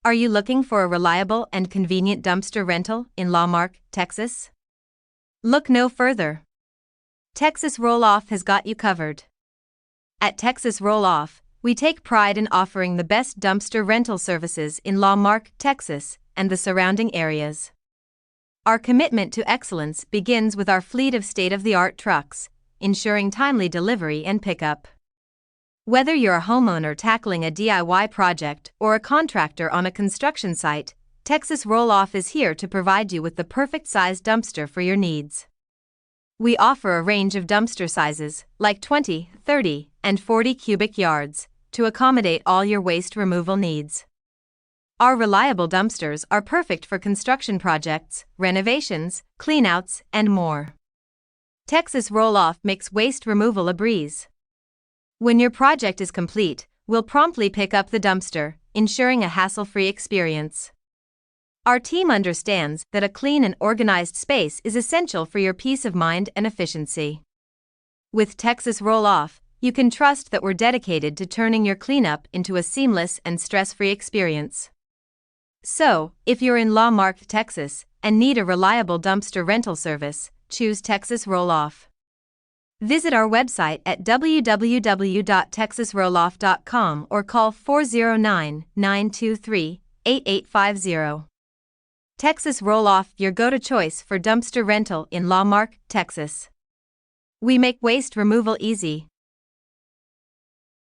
Are you looking for a reliable and convenient dumpster rental in Marque, Texas? Look no further. Texas Roll-Off has got you covered. At Texas Roll-Off, we take pride in offering the best dumpster rental services in Marque, Texas, and the surrounding areas. Our commitment to excellence begins with our fleet of state-of-the-art trucks, ensuring timely delivery and pickup. Whether you're a homeowner tackling a DIY project or a contractor on a construction site, Texas Roll-Off is here to provide you with the perfect size dumpster for your needs. We offer a range of dumpster sizes, like 20, 30, and 40 cubic yards, to accommodate all your waste removal needs. Our reliable dumpsters are perfect for construction projects, renovations, cleanouts, and more. Texas Roll-Off makes waste removal a breeze. When your project is complete, we'll promptly pick up the dumpster, ensuring a hassle-free experience. Our team understands that a clean and organized space is essential for your peace of mind and efficiency. With Texas Roll-Off, you can trust that we're dedicated to turning your cleanup into a seamless and stress-free experience. So, if you're in Marque, Texas, and need a reliable dumpster rental service, choose Texas Roll-Off. Visit our website at www.texasrolloff.com or call 409-923-8850. Texas Roll-Off, your go-to choice for dumpster rental in Marque, Texas. We make waste removal easy.